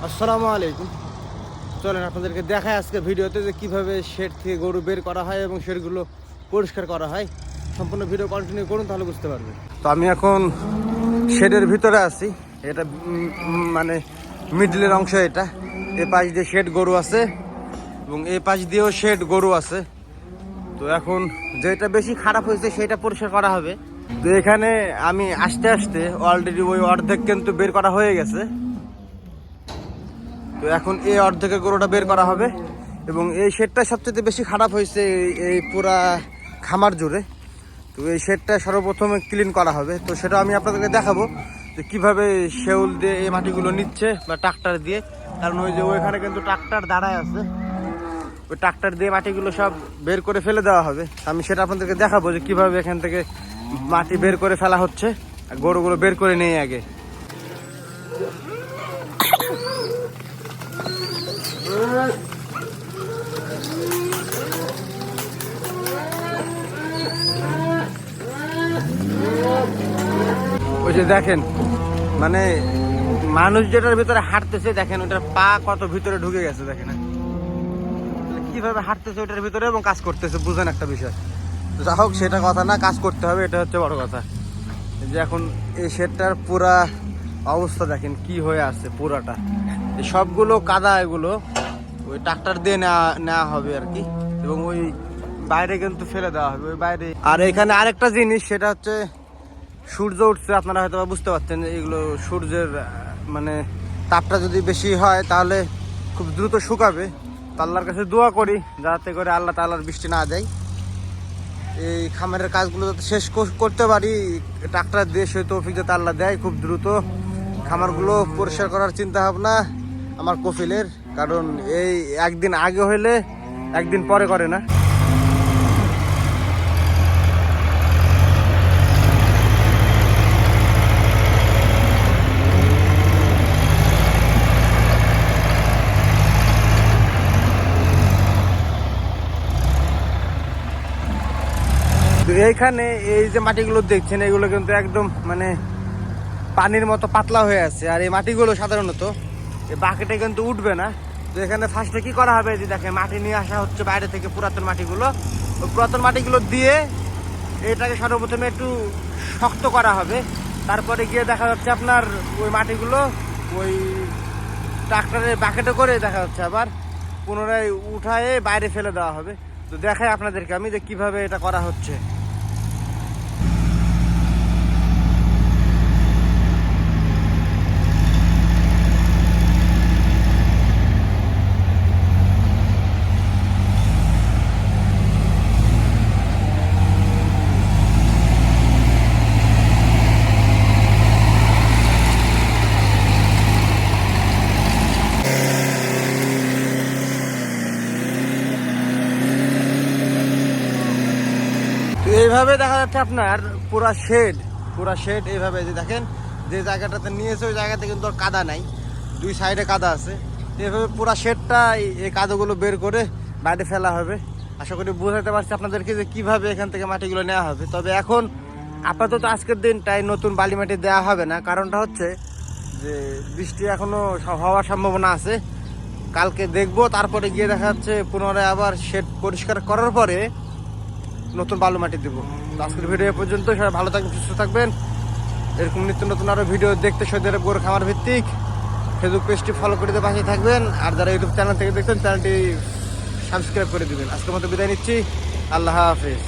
আসসালামু আলাইকুম। চলেন আপনাদেরকে দেখায় আজকে ভিডিওতে যে কীভাবে শেড থেকে গরু বের করা হয় এবং শেডগুলো পরিষ্কার করা হয়। সম্পূর্ণ ভিডিও কন্টিনিউ করুন, তাহলে বুঝতে পারবেন। তো আমি এখন শেডের ভিতরে আছি। এটা মানে মিডলের অংশ। এটা এ পাশ দিয়ে শেড গরু আছে এবং এই পাশ দিয়েও শেড গরু আছে। তো এখন যেটা বেশি খারাপ হয়েছে সেটা পরিষ্কার করা হবে। তো এখানে আমি আস্তে আস্তে অলরেডি ওই অর্ধেক কিন্তু বের করা হয়ে গেছে। তো এখন এই অর্ধেকের গরুটা বের করা হবে এবং এই শেডটা সবচেয়ে বেশি খারাপ হয়েছে এই পুরা খামার জুড়ে। তো এই শেডটা সর্বপ্রথমে ক্লিন করা হবে। তো সেটা আমি আপনাদেরকে দেখাবো যে কীভাবে শেউল দিয়ে এই মাটিগুলো নিচ্ছে বা ট্রাক্টর দিয়ে। কারণ ওই যে ওইখানে কিন্তু ট্রাক্টর দাঁড়ায় আছে, ওই ট্রাক্টর দিয়ে মাটিগুলো সব বের করে ফেলে দেওয়া হবে। আমি সেটা আপনাদেরকে দেখাবো যে কীভাবে এখান থেকে মাটি বের করে ফেলা হচ্ছে। গরুগুলো বের করে নেই আগে। ওই যে দেখেন, মানে মানুষ যেটার ভিতরে হাঁটতেছে দেখেন, ওটার পা কত ভিতরে ঢুকে গেছে দেখেন কিভাবে হাঁটতেছে ওটার ভিতরে এবং কাজ করতেছে। বুঝেন একটা বিষয়। যা হোক, সেটা কথা না, কাজ করতে হবে, এটা হচ্ছে বড় কথা। যে এখন এই শেডটার পুরা অবস্থা দেখেন কি হয়ে আছে পুরাটা। এই সবগুলো কাদা, এগুলো ওই ট্রাক্টর দিয়ে নেওয়া হবে আর কি, এবং ওই বাইরে কিন্তু ফেলে দেওয়া হবে ওই বাইরে। আর এখানে আরেকটা জিনিস, সেটা হচ্ছে সূর্য উঠছে। আপনারা হয়তো বুঝতে পারছেন, এগুলো সূর্যের মানে তাপটা যদি বেশি হয় তাহলে খুব দ্রুত শুকাবে। তো আল্লাহর কাছে দোয়া করি যাতে করে আল্লাহ তাআলার বৃষ্টি না দেয়। এই খামারের কাজগুলো যাতে শেষ করতে পারি ট্রাক্টর দিয়ে, সে তৌফিক যাতে আল্লাহ দেয়। খুব দ্রুত খামারগুলো পরিষ্কার করার চিন্তা ভাবনা আমার কফিলের। কারণ এই একদিন আগে হইলে একদিন পরে করে না। এইখানে এই যে মাটিগুলো দেখছেন, এগুলো কিন্তু একদম মানে পানির মতো পাতলা হয়ে আছে। আর এই মাটিগুলো সাধারণত এই বাকেটে কিন্তু উঠবে না। তো এখানে ফার্স্টে কি করা হবে, যে দেখেন মাটি নিয়ে আসা হচ্ছে বাইরে থেকে, পুরাতন মাটিগুলো। ওই পুরাতন মাটিগুলো দিয়ে এটাকে সর্বপ্রথমে একটু শক্ত করা হবে। তারপরে গিয়ে দেখা যাচ্ছে আপনার ওই মাটিগুলো ওই ট্রাক্টরের বাকেটে করে দেখা যাচ্ছে আবার পুনরায় উঠায়ে বাইরে ফেলে দেওয়া হবে। তো দেখাই আপনাদেরকে আমি যে কিভাবে এটা করা হচ্ছে। এইভাবে দেখা যাচ্ছে আপনার পুরা শেড এইভাবে যে দেখেন, যে জায়গাটাতে নিয়েছে ওই জায়গাতে কিন্তু আর কাদা নাই, দুই সাইডে কাদা আছে। এইভাবে পুরা শেডটা এই কাদাগুলো বের করে বাইরে ফেলা হবে। আশা করি বোঝাতে পারছি আপনাদেরকে যে কিভাবে এখান থেকে মাটিগুলো নেওয়া হবে। তবে এখন আপাতত আজকের দিনটাই নতুন বালি মাটি দেওয়া হবে না। কারণটা হচ্ছে যে বৃষ্টি এখনো হওয়ার সম্ভাবনা আছে। কালকে দেখবো, তারপরে গিয়ে দেখা যাচ্ছে পুনরায় আবার শেড পরিষ্কার করার পরে নতুন বালু মাটি দেবো। তো আজকের ভিডিও পর্যন্ত। সবাই ভালো থাকবেন, সুস্থ থাকবেন। এরকম নিত্য নতুন আরও ভিডিও দেখতে সৌদি আরব গরু খামার ভিত্তিক ফেসবুক পেজটি ফলো করে দিয়ে পাশে থাকবেন। আর যারা ইউটিউব চ্যানেল থেকে দেখছেন, চ্যানেলটি সাবস্ক্রাইব করে দেবেন। আজকের মতো বিদায় নিচ্ছি। আল্লাহ হাফেজ।